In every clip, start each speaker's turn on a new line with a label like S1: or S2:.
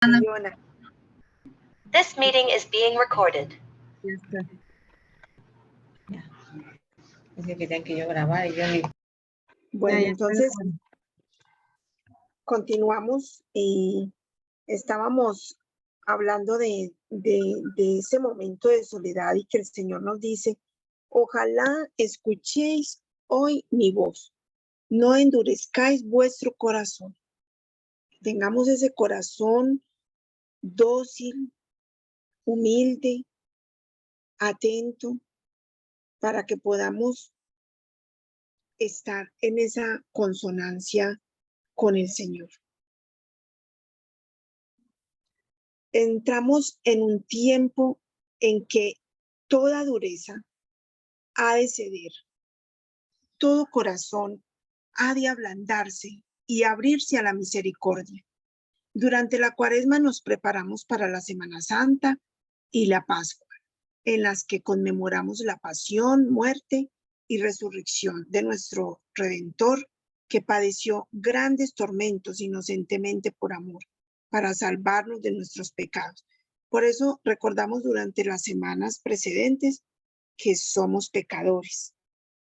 S1: Ana.
S2: This meeting is being recorded.
S1: Ya está.
S3: Ya. Es que querían que yo grabara y yo ni...
S4: Bueno,
S1: Ya está
S4: entonces
S1: grabando.
S4: continuamos y estábamos hablando de ese momento de soledad y que el Señor nos dice, ojalá escuchéis hoy mi voz, no endurezcáis vuestro corazón. Tengamos ese corazón dócil, humilde, atento, para que podamos estar en esa consonancia con el Señor. Entramos en un tiempo en que toda dureza ha de ceder, todo corazón ha de ablandarse y abrirse a la misericordia. Durante la Cuaresma nos preparamos para la Semana Santa y la Pascua, en las que conmemoramos la pasión, muerte y resurrección de nuestro Redentor, que padeció grandes tormentos inocentemente por amor, para salvarnos de nuestros pecados. Por eso recordamos durante las semanas precedentes que somos pecadores.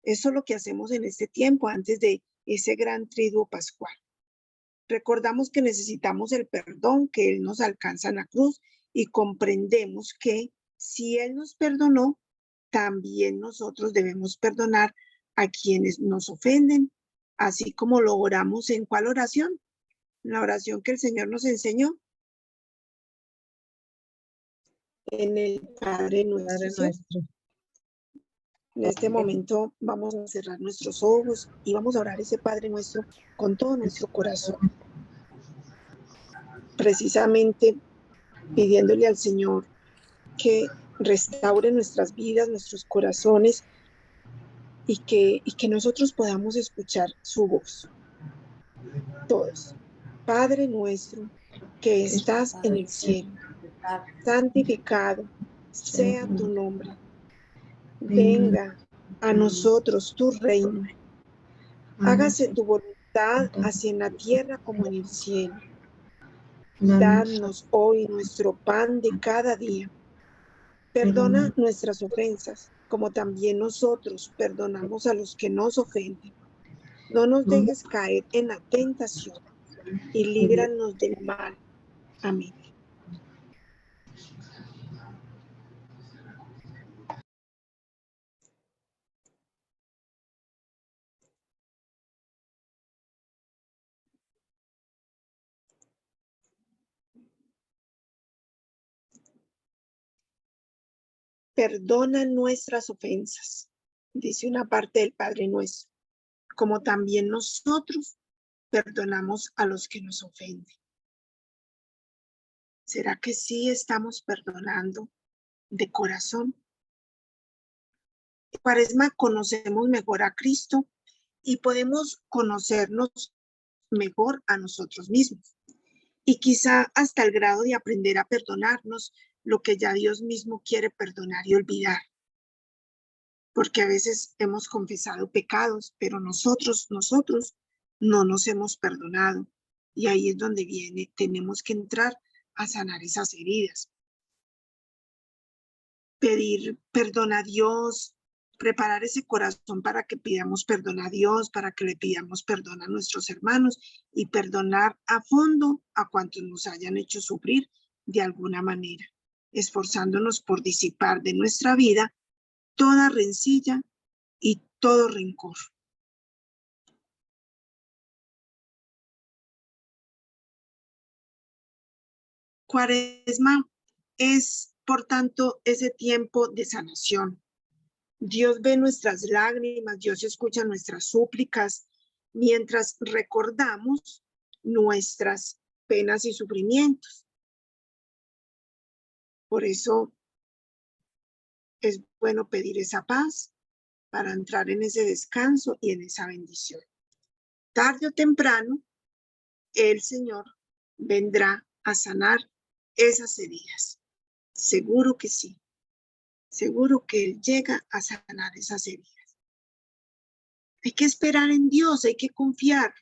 S4: Eso es lo que hacemos en este tiempo, antes de ese gran triduo pascual. Recordamos que necesitamos el perdón que Él nos alcanza en la cruz y comprendemos que si Él nos perdonó, también nosotros debemos perdonar a quienes nos ofenden, así como lo oramos en ¿cuál oración? La oración que el Señor nos enseñó. En el Padre nuestro.
S1: Padre
S4: ¿Sí?
S1: nuestro.
S4: En este momento vamos a cerrar nuestros ojos y vamos a orar ese Padre nuestro con todo nuestro corazón. Precisamente pidiéndole al Señor que restaure nuestras vidas, nuestros corazones y que nosotros podamos escuchar su voz. Todos. Padre nuestro que estás en el cielo, santificado sea tu nombre. Venga a nosotros tu reino. Hágase tu voluntad así en la tierra como en el cielo. Danos hoy nuestro pan de cada día. Perdona nuestras ofensas, como también nosotros perdonamos a los que nos ofenden. No nos dejes caer en la tentación y líbranos del mal. Amén. Perdona nuestras ofensas, dice una parte del Padre Nuestro, como también nosotros perdonamos a los que nos ofenden. ¿Será que sí estamos perdonando de corazón? En Cuaresma conocemos mejor a Cristo y podemos conocernos mejor a nosotros mismos. Y quizá hasta el grado de aprender a perdonarnos lo que ya Dios mismo quiere perdonar y olvidar. Porque a veces hemos confesado pecados, pero nosotros no nos hemos perdonado. Y ahí es donde tenemos que entrar a sanar esas heridas. Pedir perdón a Dios, preparar ese corazón para que pidamos perdón a Dios, para que le pidamos perdón a nuestros hermanos y perdonar a fondo a cuantos nos hayan hecho sufrir de alguna manera, esforzándonos por disipar de nuestra vida toda rencilla y todo rencor. Cuaresma es, por tanto, ese tiempo de sanación. Dios ve nuestras lágrimas, Dios escucha nuestras súplicas, mientras recordamos nuestras penas y sufrimientos. Por eso es bueno pedir esa paz para entrar en ese descanso y en esa bendición. Tarde o temprano, el Señor vendrá a sanar esas heridas. Seguro que sí. Seguro que Él llega a sanar esas heridas. Hay que esperar en Dios, hay que confiar.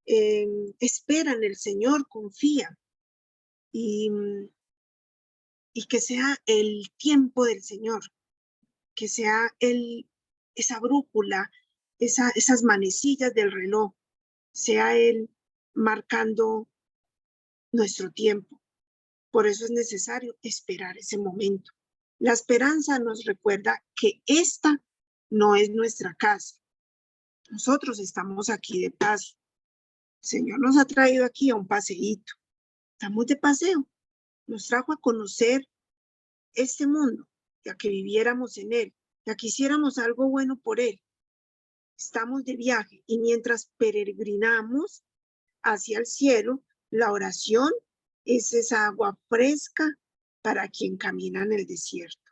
S4: Espera en el Señor, confía. y, y que sea el tiempo del Señor, que sea esa brújula, esas manecillas del reloj, sea Él marcando nuestro tiempo. Por eso es necesario esperar ese momento. La esperanza nos recuerda que esta no es nuestra casa. Nosotros estamos aquí de paso. El Señor nos ha traído aquí a un paseíto. Estamos de paseo. Nos trajo a conocer este mundo, ya que viviéramos en él, ya que hiciéramos algo bueno por él. Estamos de viaje y mientras peregrinamos hacia el cielo, la oración es esa agua fresca para quien camina en el desierto.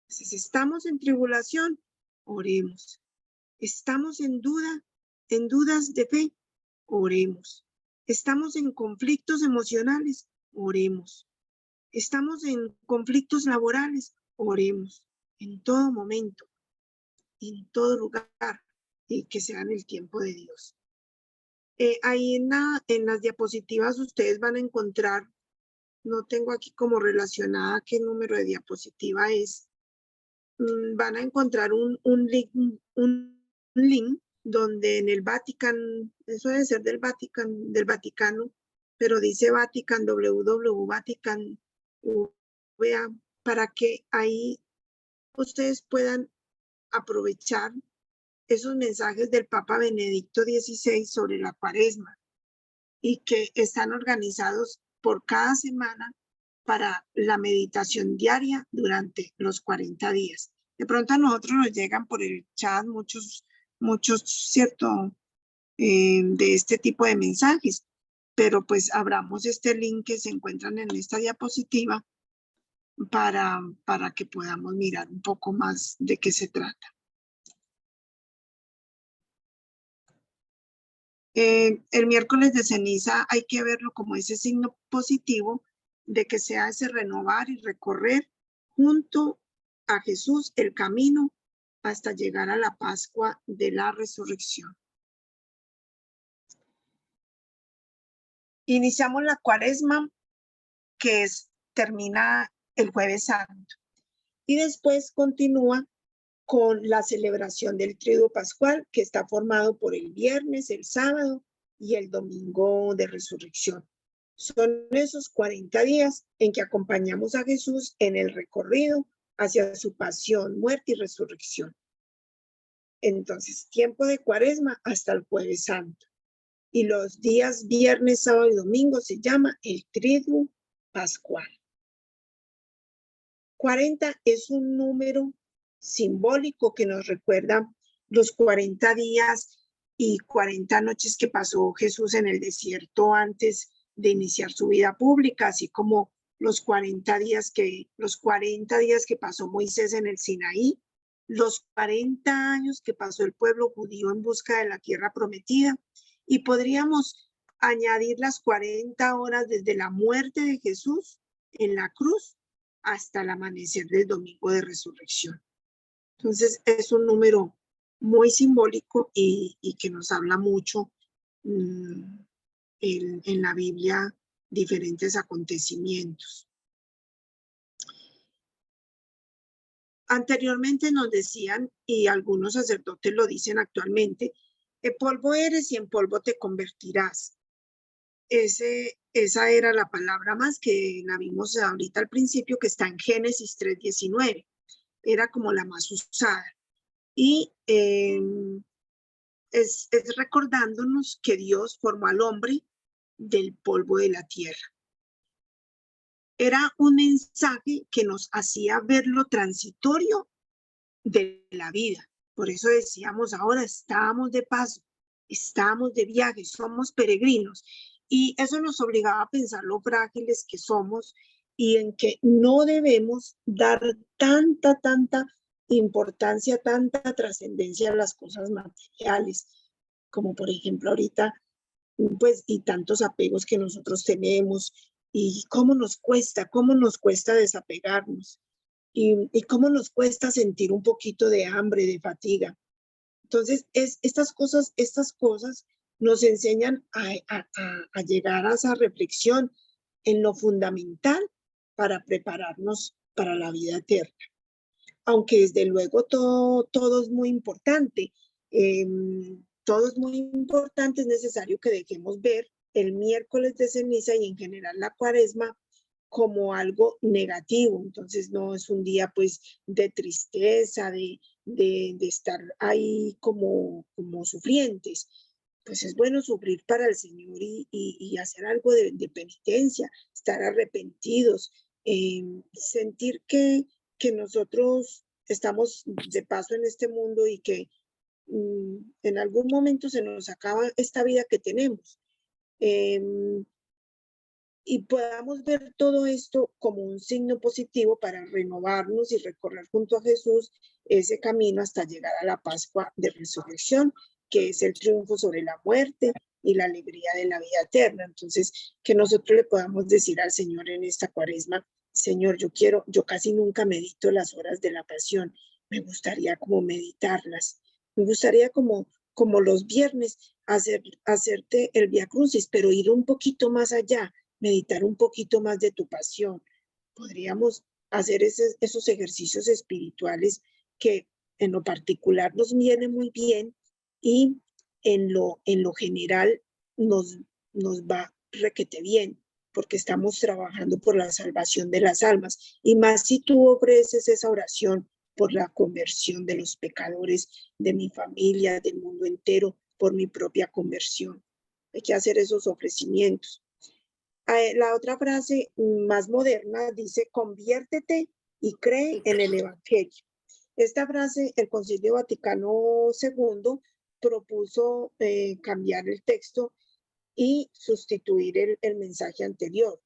S4: Si estamos en tribulación, oremos. Estamos en dudas de fe, oremos. Estamos en conflictos emocionales, oremos. Estamos en conflictos laborales, oremos. En todo momento, en todo lugar, y que sea en el tiempo de Dios. Ahí en las diapositivas ustedes van a encontrar, no tengo aquí como relacionada qué número de diapositiva es, van a encontrar un link donde en el Vaticano, eso debe ser del Vaticano, pero dice Vatican, Vatican, para que ahí ustedes puedan aprovechar esos mensajes del Papa Benedicto XVI sobre la Cuaresma y que están organizados por cada semana para la meditación diaria durante los 40 días. De pronto a nosotros nos llegan por el chat muchos, cierto, de este tipo de mensajes, pero pues abramos este link que se encuentran en esta diapositiva para que podamos mirar un poco más de qué se trata. El miércoles de ceniza hay que verlo como ese signo positivo de que se hace renovar y recorrer junto a Jesús el camino hasta llegar a la Pascua de la Resurrección. Iniciamos la Cuaresma, que termina el Jueves Santo, y después continúa con la celebración del Triduo Pascual, que está formado por el viernes, el sábado y el domingo de resurrección. Son esos 40 días en que acompañamos a Jesús en el recorrido hacia su pasión, muerte y resurrección. Entonces, tiempo de Cuaresma hasta el Jueves Santo. Y los días viernes, sábado y domingo se llama el Triduo Pascual. 40 es un número simbólico que nos recuerda los 40 días y 40 noches que pasó Jesús en el desierto antes de iniciar su vida pública, así como los 40 días que pasó Moisés en el Sinaí, los 40 años que pasó el pueblo judío en busca de la tierra prometida, y podríamos añadir las 40 horas desde la muerte de Jesús en la cruz hasta el amanecer del domingo de resurrección. Entonces es un número muy simbólico y que nos habla mucho en la Biblia diferentes acontecimientos. Anteriormente nos decían, y algunos sacerdotes lo dicen actualmente, polvo eres y en polvo te convertirás. Esa era la palabra más que la vimos ahorita al principio, que está en Génesis 3:19. Era como la más usada. Y es recordándonos que Dios formó al hombre del polvo de la tierra. Era un mensaje que nos hacía ver lo transitorio de la vida. Por eso decíamos ahora, estamos de paso, estamos de viaje, somos peregrinos. Y eso nos obligaba a pensar lo frágiles que somos y en que no debemos dar tanta importancia, tanta trascendencia a las cosas materiales, como por ejemplo ahorita, pues, y tantos apegos que nosotros tenemos, y cómo nos cuesta desapegarnos, y cómo nos cuesta sentir un poquito de hambre, de fatiga. Entonces, estas cosas nos enseñan a llegar a esa reflexión en lo fundamental para prepararnos para la vida eterna. Aunque desde luego todo es muy importante. Todo es muy importante, es necesario que dejemos ver el miércoles de ceniza y en general la cuaresma como algo negativo. Entonces no es un día pues de tristeza, de estar ahí como sufrientes. Pues es bueno sufrir para el Señor y hacer algo de penitencia, estar arrepentidos, sentir que nosotros estamos de paso en este mundo y que en algún momento se nos acaba esta vida que tenemos. Y podamos ver todo esto como un signo positivo para renovarnos y recorrer junto a Jesús ese camino hasta llegar a la Pascua de Resurrección, que es el triunfo sobre la muerte y la alegría de la vida eterna. Entonces, que nosotros le podamos decir al Señor en esta cuaresma: Señor, yo casi nunca medito las horas de la pasión, me gustaría como meditarlas, me gustaría como los viernes hacerte el Vía Crucis, pero ir un poquito más allá, meditar un poquito más de tu pasión. Podríamos hacer esos ejercicios espirituales que en lo particular nos viene muy bien y en lo general nos va requete bien, porque estamos trabajando por la salvación de las almas. Y más si tú ofreces esa oración por la conversión de los pecadores, de mi familia, del mundo entero, por mi propia conversión. Hay que hacer esos ofrecimientos. La otra frase más moderna dice: conviértete y cree en el Evangelio. Esta frase, el Concilio Vaticano II propuso cambiar el texto y sustituir el mensaje anterior.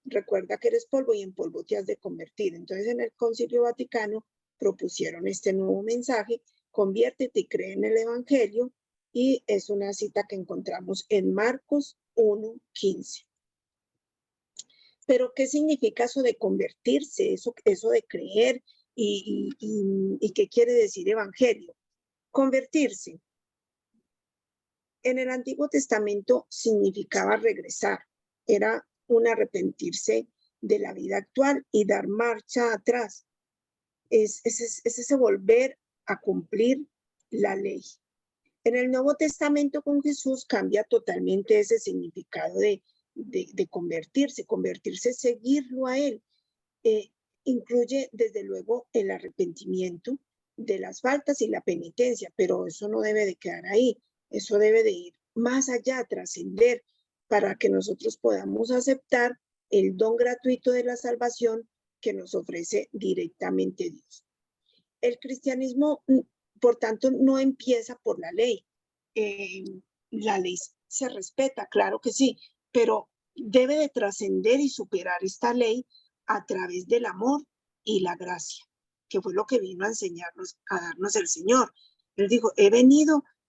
S4: Recuerda que eres polvo y en polvo te has de convertir. Entonces, en el Concilio Vaticano propusieron este nuevo mensaje: conviértete y cree en el Evangelio, y es una cita que encontramos en Marcos 1:15. Pero, ¿qué significa eso de convertirse? Eso de creer, y ¿qué quiere decir Evangelio? Convertirse. En el Antiguo Testamento significaba regresar, era un arrepentirse de la vida actual y dar marcha atrás. Es ese volver a cumplir la ley. En el Nuevo Testamento con Jesús cambia totalmente ese significado de convertirse, seguirlo a Él. Incluye desde luego el arrepentimiento de las faltas y la penitencia, pero eso no debe de quedar ahí. Eso debe de ir más allá, trascender, para que nosotros podamos aceptar el don gratuito de la salvación que nos ofrece directamente Dios. El cristianismo, por tanto, no empieza por la ley. La ley se respeta, claro que sí, pero debe de trascender y superar esta ley a través del amor y la gracia, que fue lo que vino a enseñarnos, a darnos el Señor. Él dijo: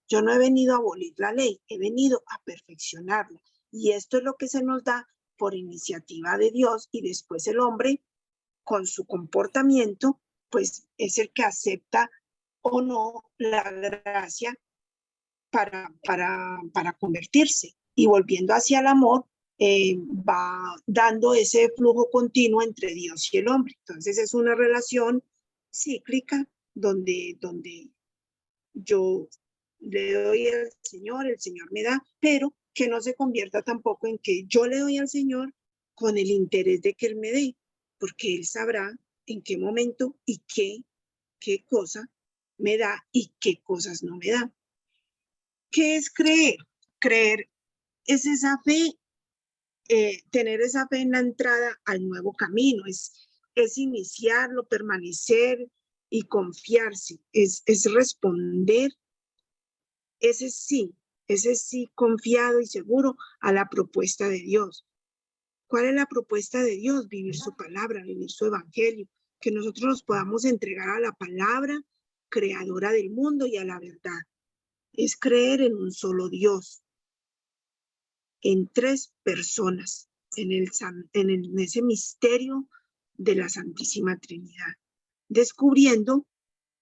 S4: yo no he venido a abolir la ley, he venido a perfeccionarla. Y esto es lo que se nos da por iniciativa de Dios, y después el hombre, con su comportamiento, pues es el que acepta o no la gracia para convertirse. Y volviendo hacia el amor, va dando ese flujo continuo entre Dios y el hombre. Entonces es una relación cíclica donde yo le doy al Señor, el Señor me da, pero que no se convierta tampoco en que yo le doy al Señor con el interés de que Él me dé, porque Él sabrá en qué momento y qué cosa me da y qué cosas no me da. ¿Qué es creer? Creer es esa fe, tener esa fe en la entrada al nuevo camino, es iniciarlo, permanecer y confiarse, es responder ese sí confiado y seguro a la propuesta de Dios. ¿Cuál es la propuesta de Dios? Vivir su palabra, vivir su evangelio, que nosotros nos podamos entregar a la palabra creadora del mundo y a la verdad. Es creer en un solo Dios, en tres personas, en ese misterio de la Santísima Trinidad, descubriendo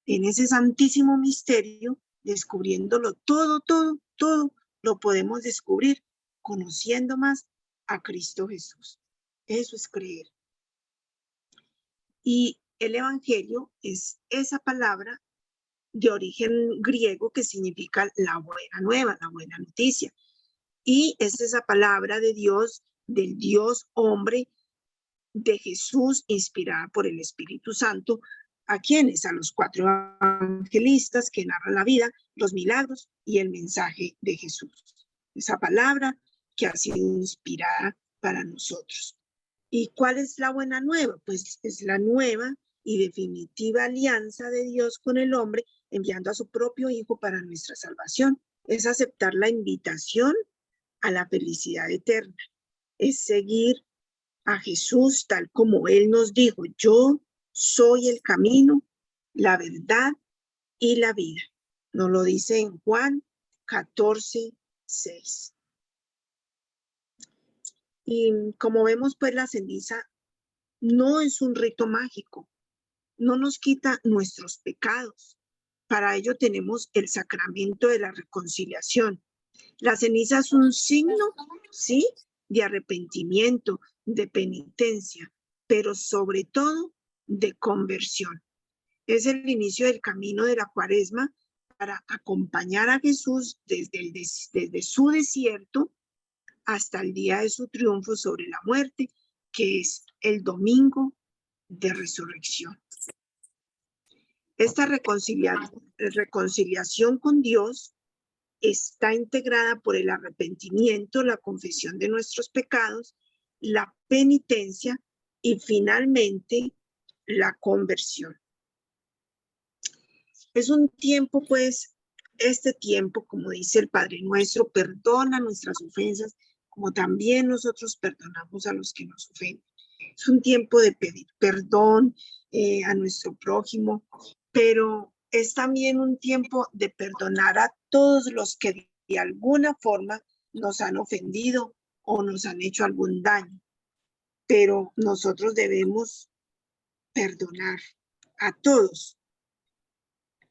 S4: en ese santísimo misterio, descubriéndolo todo lo podemos descubrir, conociendo más a Cristo Jesús. Eso es creer. Y el evangelio es esa palabra de origen griego que significa la buena nueva, la buena noticia. Y es esa palabra de Dios, del Dios hombre, de Jesús, inspirada por el Espíritu Santo. ¿A quiénes? A los 4 evangelistas que narran la vida, los milagros y el mensaje de Jesús. Esa palabra que ha sido inspirada para nosotros. ¿Y cuál es la buena nueva? Pues es la nueva y definitiva alianza de Dios con el hombre, enviando a su propio Hijo para nuestra salvación. Es aceptar la invitación a la felicidad eterna. Es seguir a Jesús tal como Él nos dijo: yo soy el camino, la verdad y la vida. Nos lo dice en Juan 14:6. Y como vemos, pues la ceniza no es un rito mágico, no nos quita nuestros pecados. Para ello tenemos el sacramento de la reconciliación. La ceniza es un signo, ¿sí?, de arrepentimiento, de penitencia, pero sobre todo de conversión. Es el inicio del camino de la Cuaresma para acompañar a Jesús desde su desierto hasta el día de su triunfo sobre la muerte, que es el domingo de resurrección. Esta reconciliación con Dios está integrada por el arrepentimiento, la confesión de nuestros pecados, la penitencia y finalmente la conversión. Es un tiempo, pues, este tiempo, como dice el Padre Nuestro, perdona nuestras ofensas, como también nosotros perdonamos a los que nos ofenden. Es un tiempo de pedir perdón a nuestro prójimo, pero es también un tiempo de perdonar a todos los que de alguna forma nos han ofendido o nos han hecho algún daño. Pero nosotros debemos perdonar a todos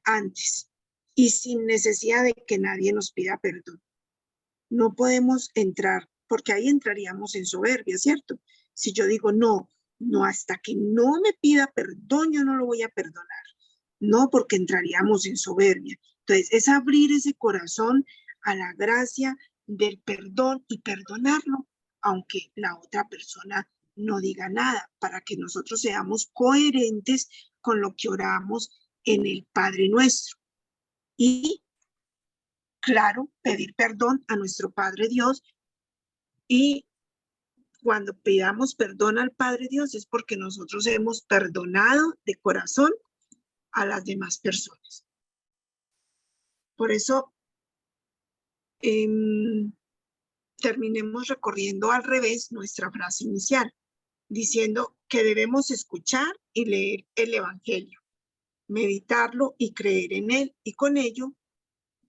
S4: antes y sin necesidad de que nadie nos pida perdón. No podemos entrar, porque ahí entraríamos en soberbia, ¿cierto? Si yo digo no, hasta que no me pida perdón, yo no lo voy a perdonar. No, porque entraríamos en soberbia. Entonces, es abrir ese corazón a la gracia del perdón y perdonarlo, aunque la otra persona no diga nada, para que nosotros seamos coherentes con lo que oramos en el Padre Nuestro. Y, claro, pedir perdón a nuestro Padre Dios. Y cuando pidamos perdón al Padre Dios es porque nosotros hemos perdonado de corazón a las demás personas. Por eso, terminemos recorriendo al revés nuestra frase inicial, diciendo que debemos escuchar y leer el Evangelio, meditarlo y creer en él, y con ello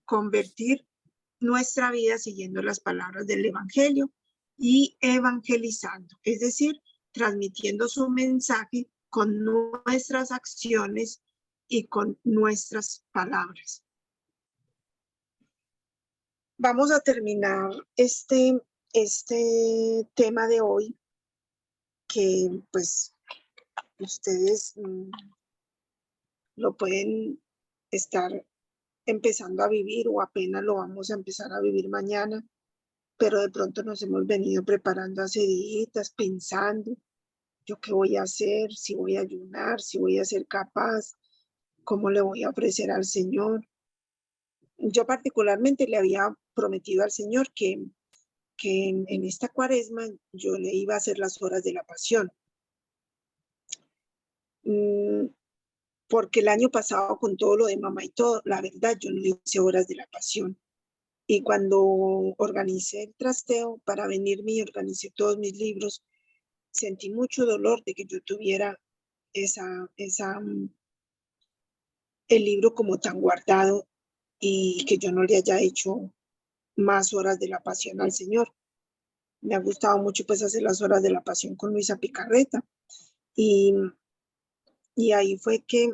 S4: convertir nuestra vida siguiendo las palabras del Evangelio y evangelizando, es decir, transmitiendo su mensaje con nuestras acciones y con nuestras palabras. Vamos a terminar este tema de hoy, que pues ustedes lo pueden estar empezando a vivir o apenas lo vamos a empezar a vivir mañana, pero de pronto nos hemos venido preparando hace días, pensando, yo qué voy a hacer, si voy a ayunar, si voy a ser capaz, cómo le voy a ofrecer al Señor. Yo particularmente le había prometido al Señor que en esta Cuaresma yo le iba a hacer las horas de la pasión. Porque el año pasado, con todo lo de mamá y todo, la verdad, yo no hice horas de la pasión. Y cuando organicé el trasteo para venirme y organicé todos mis libros, sentí mucho dolor de que yo tuviera el libro como tan guardado y que yo no le haya hecho más horas de la pasión al Señor. Me ha gustado mucho pues hacer las horas de la pasión con Luisa Picarreta. Y ahí fue que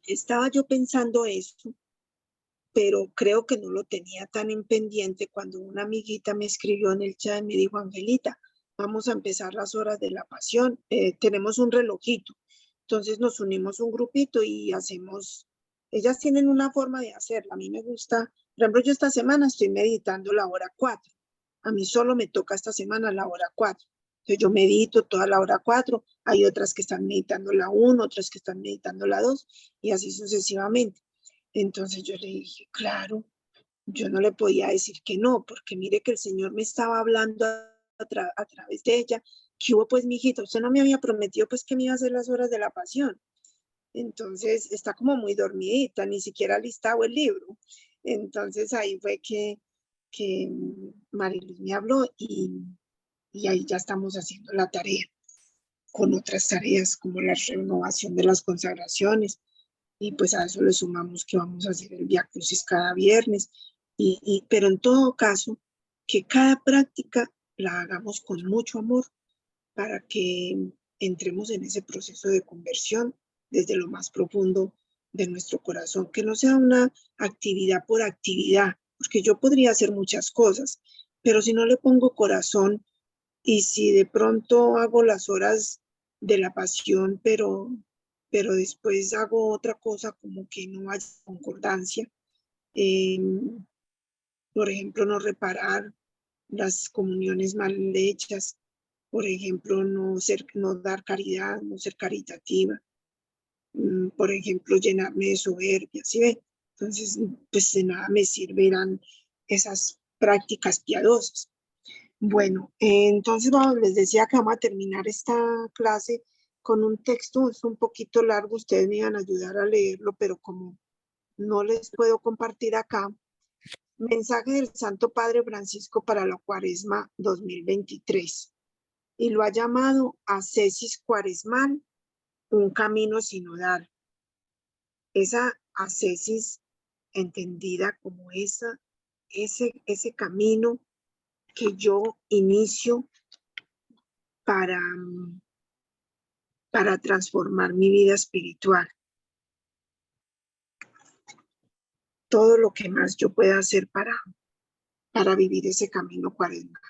S4: estaba yo pensando esto, pero creo que no lo tenía tan en pendiente cuando una amiguita me escribió en el chat y me dijo, Angelita, vamos a empezar las horas de la pasión, tenemos un relojito, entonces nos unimos un grupito y hacemos, ellas tienen una forma de hacerla, a mí me gusta, por ejemplo, yo esta semana estoy meditando la hora 4, a mí solo me toca esta semana la hora 4, entonces yo medito toda la hora 4, hay otras que están meditando la 1, otras que están meditando la 2 y así sucesivamente. Entonces yo le dije, claro, yo no le podía decir que no, porque mire que el Señor me estaba hablando a través de ella. ¿Qué hubo pues, mijita? Usted no me había prometido pues que me iba a hacer las horas de la pasión. Entonces está como muy dormidita, ni siquiera ha listado el libro. Entonces ahí fue que Mariluz me habló y ahí ya estamos haciendo la tarea con otras tareas como la renovación de las consagraciones. Y pues a eso le sumamos que vamos a hacer el Vía Crucis cada viernes, pero en todo caso, que cada práctica la hagamos con mucho amor para que entremos en ese proceso de conversión desde lo más profundo de nuestro corazón, que no sea una actividad por actividad, porque yo podría hacer muchas cosas, pero si no le pongo corazón y si de pronto hago las horas de la pasión, pero después hago otra cosa como que no hay concordancia. Por ejemplo, no reparar las comuniones mal hechas. Por ejemplo, no dar caridad, no ser caritativa. Por ejemplo, llenarme de soberbia, ¿sí ve? Entonces, pues de nada me servirán esas prácticas piadosas. Bueno, entonces les decía que vamos a terminar esta clase con un texto, es un poquito largo, ustedes me iban a ayudar a leerlo, pero como no les puedo compartir acá, mensaje del Santo Padre Francisco para la Cuaresma 2023, y lo ha llamado ascesis cuaresmal, un camino sinodal. Esa ascesis entendida como ese camino que yo inicio para transformar mi vida espiritual. Todo lo que más yo pueda hacer para vivir ese camino cuaresmal.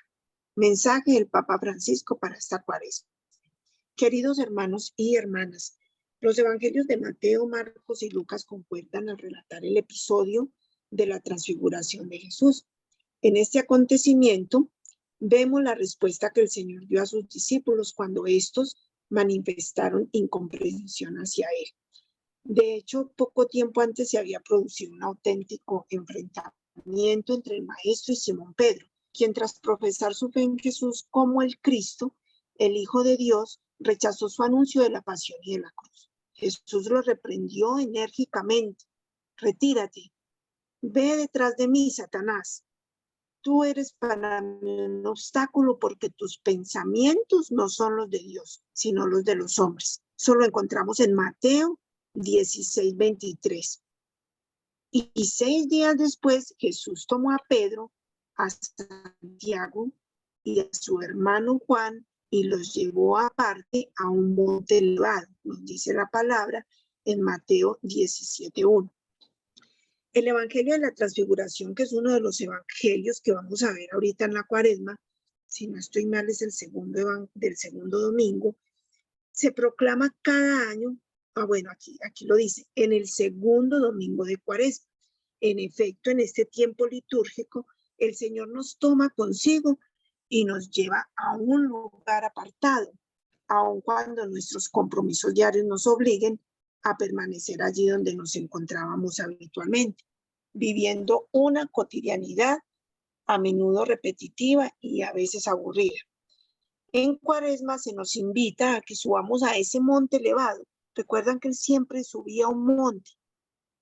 S4: Mensaje del Papa Francisco para esta cuaresma. Queridos hermanos y hermanas, los evangelios de Mateo, Marcos y Lucas concuerdan al relatar el episodio de la transfiguración de Jesús. En este acontecimiento vemos la respuesta que el Señor dio a sus discípulos cuando estos manifestaron incomprensión hacia él. De hecho, poco tiempo antes se había producido un auténtico enfrentamiento entre el maestro y Simón Pedro, quien tras profesar su fe en Jesús como el Cristo, el Hijo de Dios, rechazó su anuncio de la pasión y de la cruz. Jesús lo reprendió enérgicamente. Retírate, ve detrás de mí, Satanás. Tú eres para mí un obstáculo porque tus pensamientos no son los de Dios, sino los de los hombres. Eso lo encontramos en Mateo 16:23. Y 6 días después, Jesús tomó a Pedro, a Santiago y a su hermano Juan y los llevó aparte a un monte elevado, nos dice la palabra en Mateo 17:1. El Evangelio de la Transfiguración, que es uno de los evangelios que vamos a ver ahorita en la Cuaresma, si no estoy mal es el del segundo domingo, se proclama cada año, aquí lo dice, en el segundo domingo de Cuaresma. En efecto, en este tiempo litúrgico, el Señor nos toma consigo y nos lleva a un lugar apartado, aun cuando nuestros compromisos diarios nos obliguen a permanecer allí donde nos encontrábamos habitualmente, viviendo una cotidianidad a menudo repetitiva y a veces aburrida. En Cuaresma se nos invita a que subamos a ese monte elevado. Recuerdan que él siempre subía a un monte.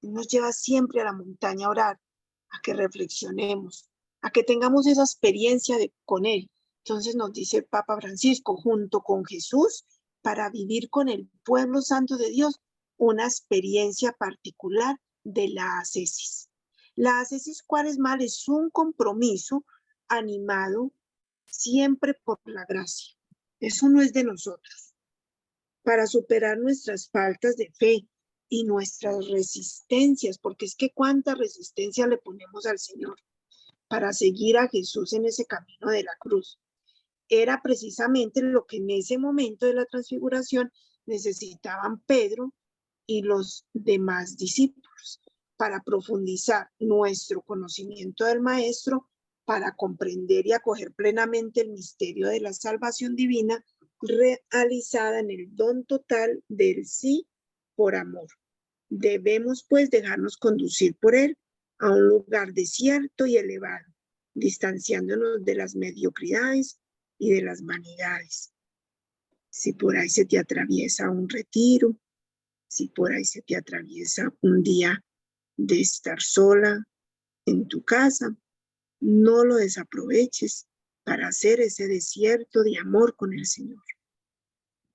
S4: Él nos lleva siempre a la montaña a orar, a que reflexionemos, a que tengamos esa experiencia con él. Entonces nos dice el Papa Francisco, junto con Jesús, para vivir con el pueblo santo de Dios, una experiencia particular de la ascesis. La ascesis cuaresmal es un compromiso animado siempre por la gracia. Eso no es de nosotros. Para superar nuestras faltas de fe, y nuestras resistencias, porque es que cuánta resistencia le ponemos al Señor para seguir a Jesús en ese camino de la cruz. Era precisamente lo que en ese momento de la transfiguración necesitaban Pedro y los demás discípulos para profundizar nuestro conocimiento del Maestro, para comprender y acoger plenamente el misterio de la salvación divina realizada en el don total del sí por amor. Debemos pues dejarnos conducir por él a un lugar desierto y elevado, distanciándonos de las mediocridades y de las vanidades. Si por ahí se te atraviesa un retiro, si por ahí se te atraviesa un día de estar sola en tu casa, no lo desaproveches para hacer ese desierto de amor con el Señor.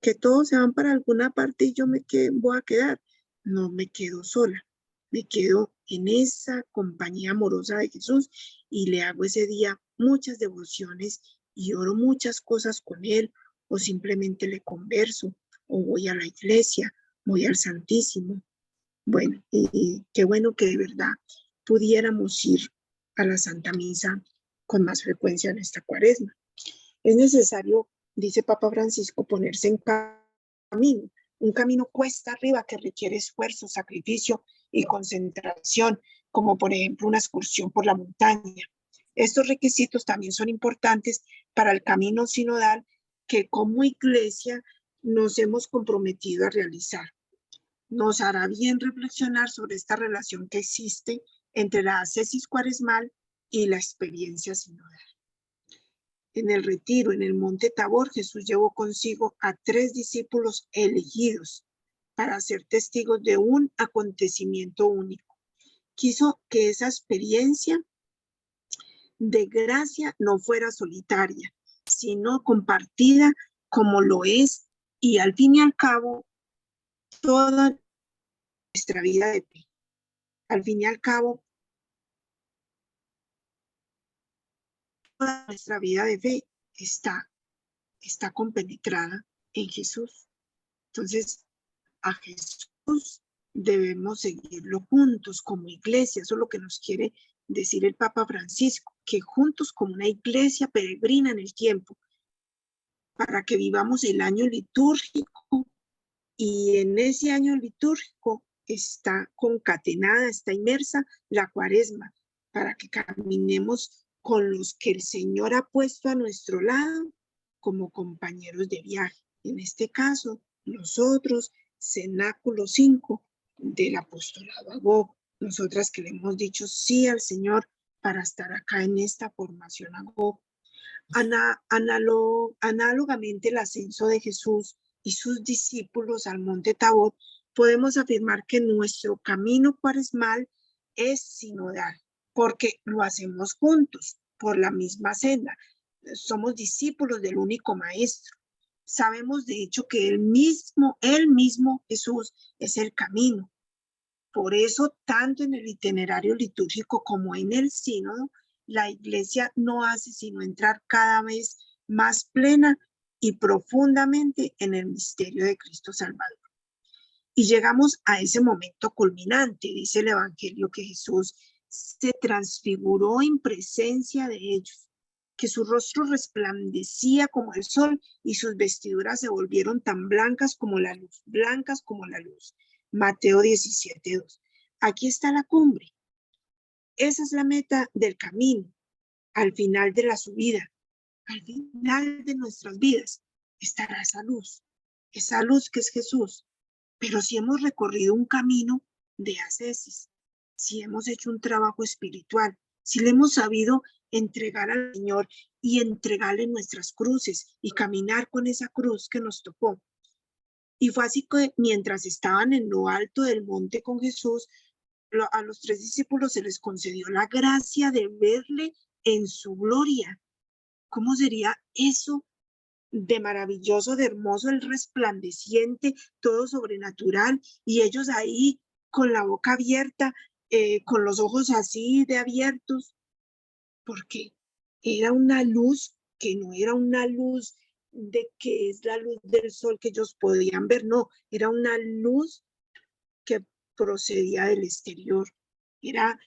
S4: Que todos se van para alguna parte y yo voy a quedar. No me quedo sola, me quedo en esa compañía amorosa de Jesús y le hago ese día muchas devociones y oro muchas cosas con él, o simplemente le converso, o voy a la iglesia, voy al Santísimo. Bueno, y qué bueno que de verdad pudiéramos ir a la Santa Misa con más frecuencia en esta Cuaresma. Es necesario, dice Papa Francisco, ponerse en camino, un camino cuesta arriba que requiere esfuerzo, sacrificio y concentración, como por ejemplo una excursión por la montaña. Estos requisitos también son importantes para el camino sinodal que como iglesia nos hemos comprometido a realizar. Nos hará bien reflexionar sobre esta relación que existe entre la ascesis cuaresmal y la experiencia sinodal. En el retiro, en el monte Tabor, Jesús llevó consigo a 3 discípulos elegidos para ser testigos de un acontecimiento único. Quiso que esa experiencia de gracia no fuera solitaria, sino compartida como lo es, y al fin y al cabo, toda nuestra vida de fe. Al fin y al cabo, toda nuestra vida de fe está compenetrada en Jesús. Entonces, a Jesús debemos seguirlo juntos como iglesia. Eso es lo que nos quiere decir el Papa Francisco, que juntos como una iglesia peregrina en el tiempo, para que vivamos el año litúrgico, y en ese año litúrgico está concatenada, está inmersa la Cuaresma, para que caminemos con los que el Señor ha puesto a nuestro lado como compañeros de viaje. En este caso, nosotros, Cenáculo 5 del Apostolado Agog, nosotras que le hemos dicho sí al Señor para estar acá en esta formación Agog. Análogamente, el ascenso de Jesús y sus discípulos al monte Tabor, podemos afirmar que nuestro camino cuaresmal es sinodal, porque lo hacemos juntos, por la misma senda. Somos discípulos del único Maestro. Sabemos de hecho que él mismo Jesús es el camino. Por eso, tanto en el itinerario litúrgico como en el sínodo, la iglesia no hace sino entrar cada vez más plena y profundamente en el misterio de Cristo Salvador. Y llegamos a ese momento culminante. Dice el Evangelio que Jesús se transfiguró en presencia de ellos, que su rostro resplandecía como el sol y sus vestiduras se volvieron tan blancas como la luz, blancas como la luz. Mateo 17:2. Aquí está la cumbre. Esa es la meta del camino. Al final de la subida, al final de nuestras vidas, estará esa luz que es Jesús. Pero si hemos recorrido un camino de ascesis, si hemos hecho un trabajo espiritual, si le hemos sabido entregar al Señor y entregarle nuestras cruces y caminar con esa cruz que nos tocó. Y fue así que mientras estaban en lo alto del monte con Jesús, a los 3 discípulos se les concedió la gracia de verle en su gloria. ¿Cómo sería eso de maravilloso, de hermoso, el resplandeciente, todo sobrenatural, y ellos ahí con la boca abierta, con los ojos así de abiertos, porque era una luz que no era una luz de que es la luz del sol que ellos podían ver, no, era una luz que procedía del exterior. Era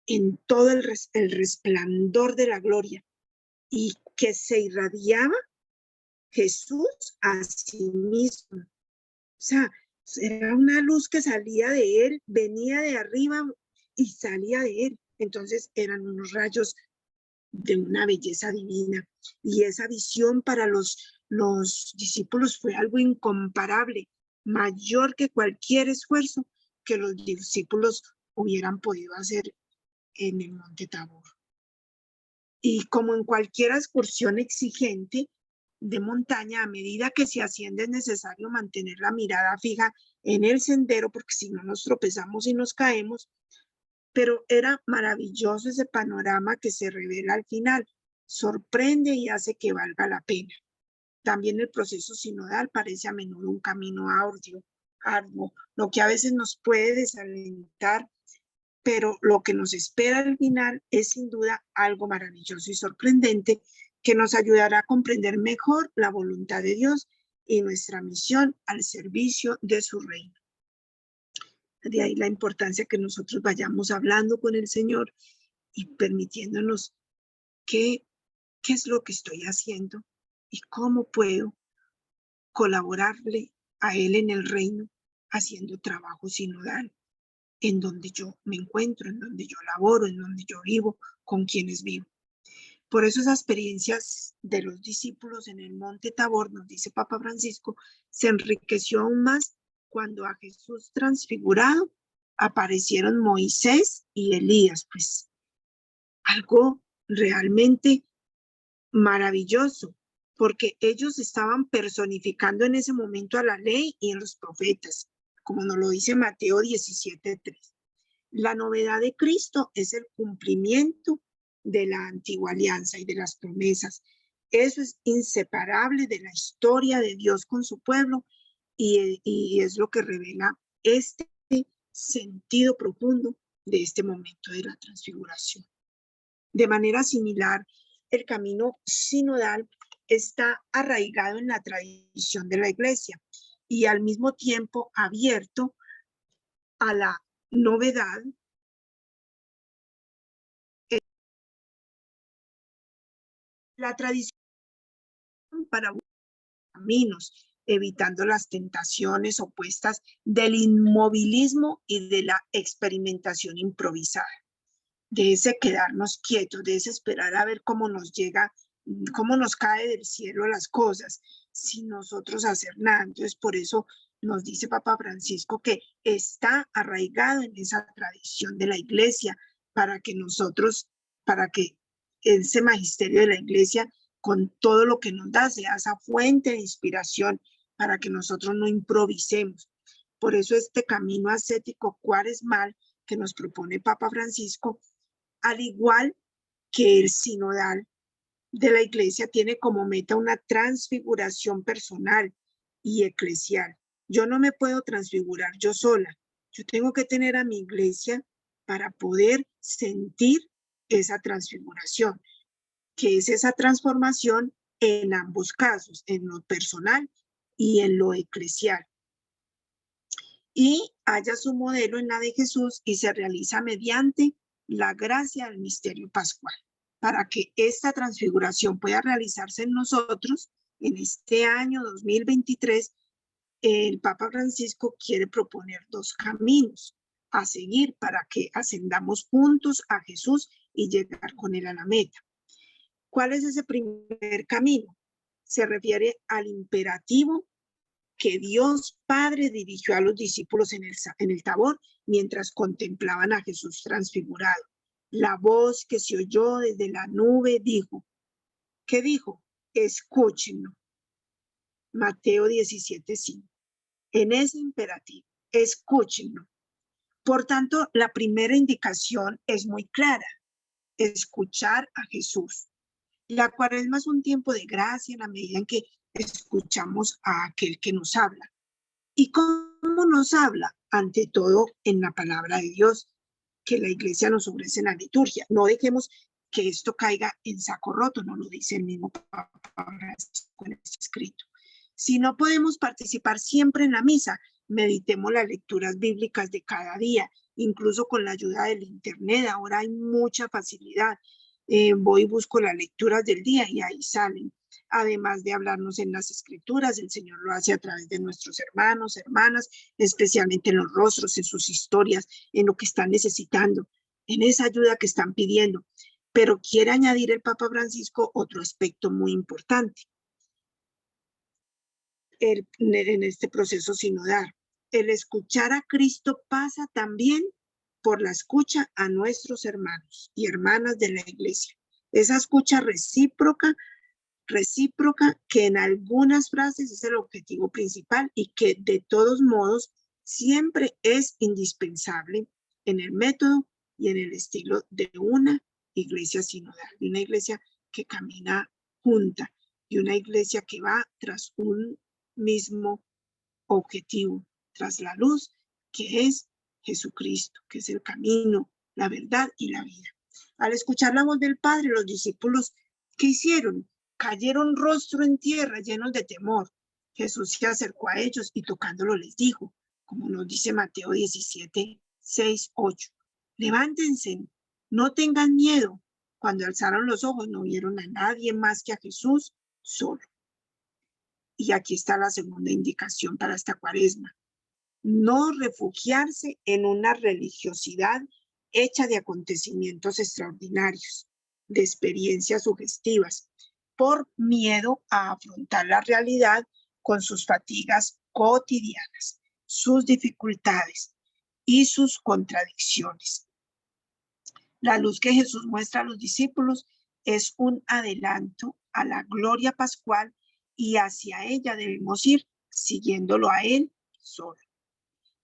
S4: en todo el resplandor de la gloria y que se irradiaba Jesús a sí mismo. O sea, era una luz que salía de él, venía de arriba y salía de él. Entonces eran unos rayos de una belleza divina. Y esa visión para los discípulos fue algo incomparable, mayor que cualquier esfuerzo que los discípulos hubieran podido hacer en el Monte Tabor. Y como en cualquier excursión exigente de montaña, a medida que se asciende es necesario mantener la mirada fija en el sendero, porque si no nos tropezamos y nos caemos. Pero era maravilloso ese panorama que se revela al final. Sorprende y hace que valga la pena. También el proceso sinodal parece a menudo un camino arduo, lo que a veces nos puede desalentar, pero lo que nos espera al final es sin duda algo maravilloso y sorprendente que nos ayudará a comprender mejor la voluntad de Dios y nuestra misión al servicio de su reino. De ahí la importancia que nosotros vayamos hablando con el Señor y permitiéndonos qué es lo que estoy haciendo y cómo puedo colaborarle a Él en el reino haciendo trabajo sinodal, en donde yo me encuentro, en donde yo laboro, en donde yo vivo, con quienes vivo. Por eso esas experiencias de los discípulos en el Monte Tabor, nos dice Papa Francisco, se enriqueció aún más cuando a Jesús transfigurado aparecieron Moisés y Elías, pues algo realmente maravilloso, porque ellos estaban personificando en ese momento a la ley y a los profetas, como nos lo dice Mateo 17:3. La novedad de Cristo es el cumplimiento de la antigua alianza y de las promesas. Eso es inseparable de la historia de Dios con su pueblo y es lo que revela este sentido profundo de este momento de la transfiguración. De manera similar, el camino sinodal está arraigado en la tradición de la Iglesia y al mismo tiempo abierto a la novedad. La tradición para caminos, evitando las tentaciones opuestas del inmovilismo y de la experimentación improvisada, de ese quedarnos quietos, de ese esperar a ver cómo nos llega, cómo nos cae del cielo las cosas, sin nosotros hacer nada. Entonces, por eso nos dice Papa Francisco que está arraigado en esa tradición de la Iglesia, para que nosotros, para que ese magisterio de la Iglesia, con todo lo que nos da, sea esa fuente de inspiración para que nosotros no improvisemos. Por eso este camino ascético cuaresmal que nos propone Papa Francisco, al igual que el sinodal de la Iglesia, tiene como meta una transfiguración personal y eclesial. Yo no me puedo transfigurar yo sola. Yo tengo que tener a mi Iglesia para poder sentir esa transfiguración, que es esa transformación en ambos casos, en lo personal y en lo eclesial. Y halla su modelo en la de Jesús y se realiza mediante la gracia del misterio pascual. Para que esta transfiguración pueda realizarse en nosotros, en este año 2023, el Papa Francisco quiere proponer dos caminos a seguir para que ascendamos juntos a Jesús y llegar con él a la meta. ¿Cuál es ese primer camino? Se refiere al imperativo que Dios Padre dirigió a los discípulos en el Tabor mientras contemplaban a Jesús transfigurado. La voz que se oyó desde la nube dijo, ¿qué dijo? Escúchenlo. Mateo 17:5. En ese imperativo, escúchenlo. Por tanto, la primera indicación es muy clara, escuchar a Jesús. La Cuaresma es un tiempo de gracia en la medida en que escuchamos a aquel que nos habla. ¿Y cómo nos habla? Ante todo en la palabra de Dios que la Iglesia nos ofrece en la liturgia. No dejemos que esto caiga en saco roto, no lo dice el mismo Papa en este escrito. Si no podemos participar siempre en la misa, meditemos las lecturas bíblicas de cada día, incluso con la ayuda del internet. Ahora hay mucha facilidad. Voy y busco las lecturas del día y ahí salen. Además de hablarnos en las escrituras, el Señor lo hace a través de nuestros hermanos, hermanas, especialmente en los rostros, en sus historias, en lo que están necesitando, en esa ayuda que están pidiendo. Pero quiere añadir el Papa Francisco otro aspecto muy importante en este proceso sinodal. El escuchar a Cristo pasa también por la escucha a nuestros hermanos y hermanas de la iglesia. Esa escucha recíproca que en algunas frases es el objetivo principal y que de todos modos siempre es indispensable en el método y en el estilo de una iglesia sinodal, de una iglesia que camina junta, y una iglesia que va tras un mismo objetivo, tras la luz que es Jesucristo, que es el camino, la verdad y la vida. Al escuchar la voz del Padre, los discípulos, ¿qué hicieron? Cayeron rostro en tierra, llenos de temor. Jesús se acercó a ellos y tocándolo les dijo, como nos dice Mateo 17, 6, 8, levántense, no tengan miedo. Cuando alzaron los ojos no vieron a nadie más que a Jesús solo. Y aquí está la segunda indicación para esta cuaresma. No refugiarse en una religiosidad hecha de acontecimientos extraordinarios, de experiencias sugestivas, por miedo a afrontar la realidad con sus fatigas cotidianas, sus dificultades y sus contradicciones. La luz que Jesús muestra a los discípulos es un adelanto a la gloria pascual y hacia ella debemos ir siguiéndolo a él solo.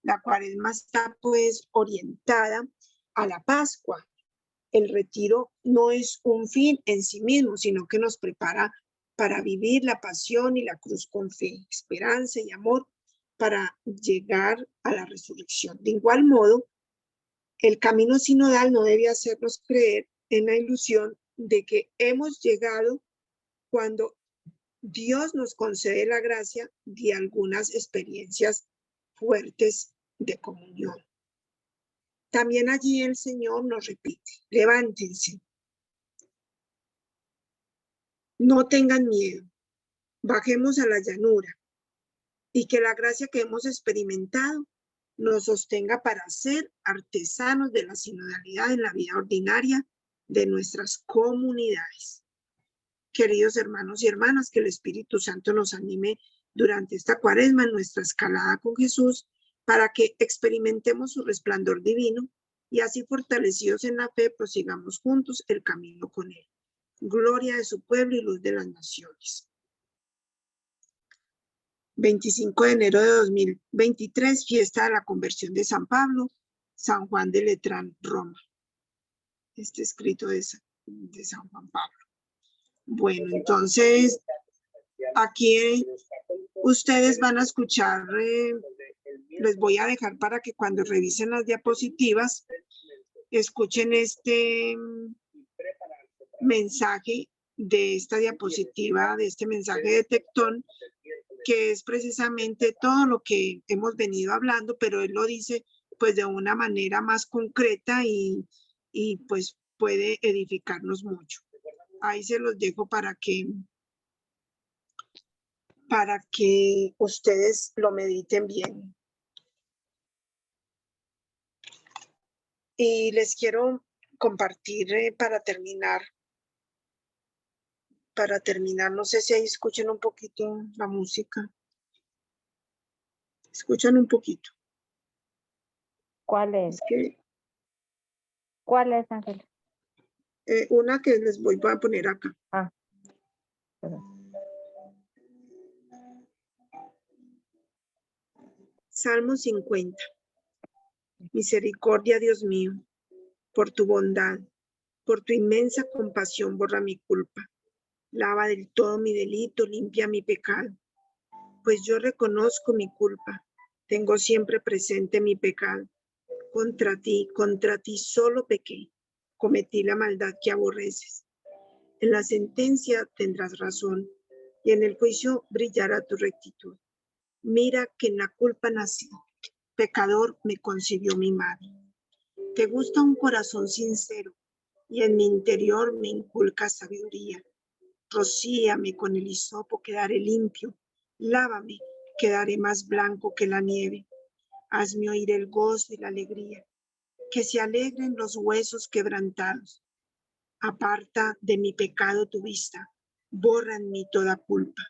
S4: La cuaresma está pues orientada a la Pascua. El retiro no es un fin en sí mismo, sino que nos prepara para vivir la pasión y la cruz con fe, esperanza y amor para llegar a la resurrección. De igual modo, el camino sinodal no debe hacernos creer en la ilusión de que hemos llegado cuando Dios nos concede la gracia de algunas experiencias fuertes de comunión. También allí el Señor nos repite, levántense, no tengan miedo, bajemos a la llanura y que la gracia que hemos experimentado nos sostenga para ser artesanos de la sinodalidad en la vida ordinaria de nuestras comunidades. Queridos hermanos y hermanas, que el Espíritu Santo nos anime durante esta cuaresma en nuestra escalada con Jesús para que experimentemos su resplandor divino y así fortalecidos en la fe prosigamos juntos el camino con él. Gloria de su pueblo y luz de las naciones. 25 de enero de 2023, fiesta de la conversión de San Pablo, San Juan de Letrán, Roma. Este escrito de San Juan Pablo. Bueno, entonces aquí ustedes van a escuchar, les voy a dejar para que cuando revisen las diapositivas, escuchen este mensaje de esta diapositiva, de este mensaje de Tectón, que es precisamente todo lo que hemos venido hablando, pero él lo dice pues de una manera más concreta y pues puede edificarnos mucho. Ahí se los dejo para que ustedes lo mediten bien. Y les quiero compartir para terminar, no sé si ahí escuchan un poquito la música. Escuchan un poquito.
S1: ¿Cuál es? ¿Cuál es, Ángel?
S4: Una que les voy a poner acá.
S1: Ah, perdón.
S4: Salmo 50. Misericordia, Dios mío, por tu bondad, por tu inmensa compasión, borra mi culpa. Lava del todo mi delito, limpia mi pecado. Pues yo reconozco mi culpa. Tengo siempre presente mi pecado. Contra ti solo pequé. Cometí la maldad que aborreces. En la sentencia tendrás razón y en el juicio brillará tu rectitud. Mira que en la culpa nací, pecador me concibió mi madre. Te gusta un corazón sincero y en mi interior me inculca sabiduría. Rocíame con el hisopo, quedaré limpio. Lávame, quedaré más blanco que la nieve. Hazme oír el gozo y la alegría. Que se alegren los huesos quebrantados. Aparta de mi pecado tu vista. Borra en mí toda culpa.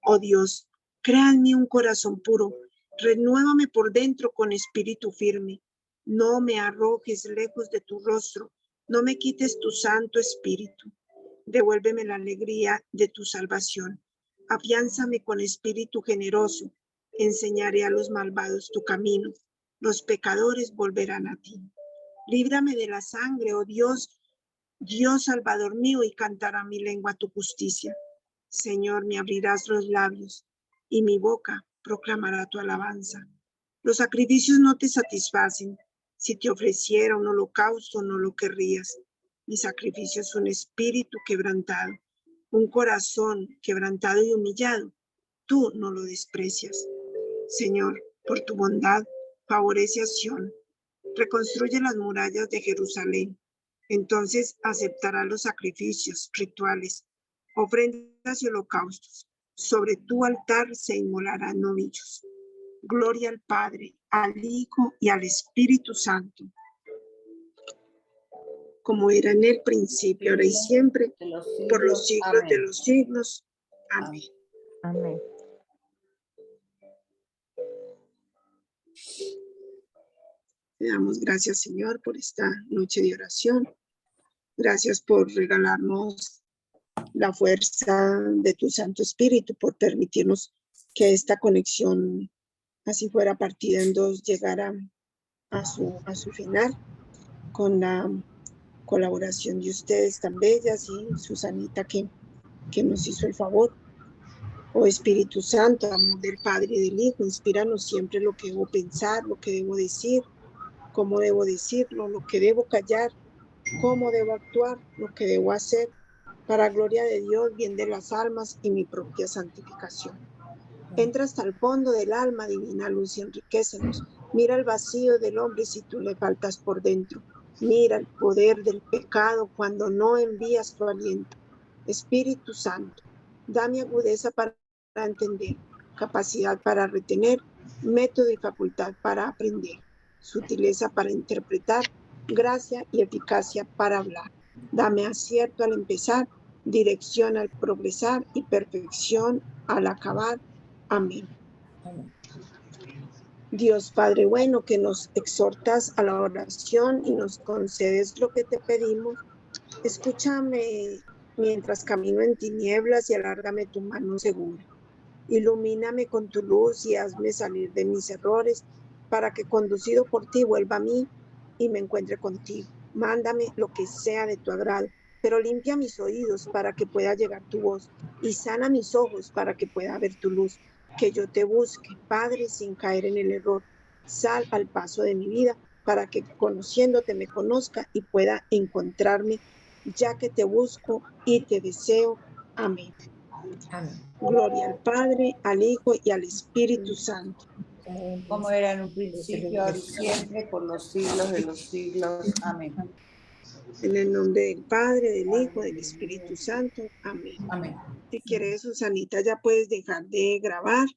S4: Oh Dios, crea en mí un corazón puro. Renuévame por dentro con espíritu firme. No me arrojes lejos de tu rostro. No me quites tu santo espíritu. Devuélveme la alegría de tu salvación. Afiánzame con espíritu generoso. Enseñaré a los malvados tu camino. Los pecadores volverán a ti. Líbrame de la sangre, oh Dios, Dios Salvador mío, y cantará mi lengua tu justicia. Señor, me abrirás los labios, y mi boca proclamará tu alabanza. Los sacrificios no te satisfacen. Si te ofreciera un holocausto, no lo querrías. Mi sacrificio es un espíritu quebrantado, un corazón quebrantado y humillado. Tú no lo desprecias. Señor, por tu bondad, favorece a Sión. Reconstruye las murallas de Jerusalén. Entonces aceptará los sacrificios rituales, ofrendas y holocaustos. Sobre tu altar se inmolarán novillos. Gloria al Padre, al Hijo y al Espíritu Santo, como era en el principio, ahora y siempre, por los siglos de los siglos. Amén.
S1: Amén.
S4: Le damos gracias, Señor, por esta noche de oración. Gracias por regalarnos la fuerza de tu Santo Espíritu, por permitirnos que esta conexión, así fuera partida en dos, llegara a su final, con la colaboración de ustedes tan bellas y Susanita que nos hizo el favor. Oh Espíritu Santo, amor del Padre y del Hijo, inspíranos siempre lo que debo pensar, lo que debo decir, cómo debo decirlo, lo que debo callar, cómo debo actuar, lo que debo hacer, para gloria de Dios, bien de las almas y mi propia santificación. Entra hasta el fondo del alma, divina luz, y enriquécenos. Mira el vacío del hombre si tú le faltas por dentro. Mira el poder del pecado cuando no envías tu aliento. Espíritu Santo, dame agudeza para entender, capacidad para retener, método y facultad para aprender, sutileza para interpretar, gracia y eficacia para hablar. Dame acierto al empezar, dirección al progresar y perfección al acabar. Amén. Dios Padre bueno, que nos exhortas a la oración y nos concedes lo que te pedimos, escúchame mientras camino en tinieblas y alárgame tu mano segura. Ilumíname con tu luz y hazme salir de mis errores para que conducido por ti vuelva a mí y me encuentre contigo. Mándame lo que sea de tu agrado, pero limpia mis oídos para que pueda llegar tu voz y sana mis ojos para que pueda ver tu luz. Que yo te busque, Padre, sin caer en el error. Sal al paso de mi vida para que conociéndote me conozca y pueda encontrarme, ya que te busco y te deseo. Amén.
S3: Amén.
S4: Gloria al Padre, al Hijo y al Espíritu Santo.
S5: Como era en un principio, ahora y siempre, por los siglos de los siglos. Amén.
S4: En el nombre del Padre, del Hijo, del Espíritu Santo. Amén.
S5: Amén.
S4: Si quieres, Susanita, ya puedes dejar de grabar.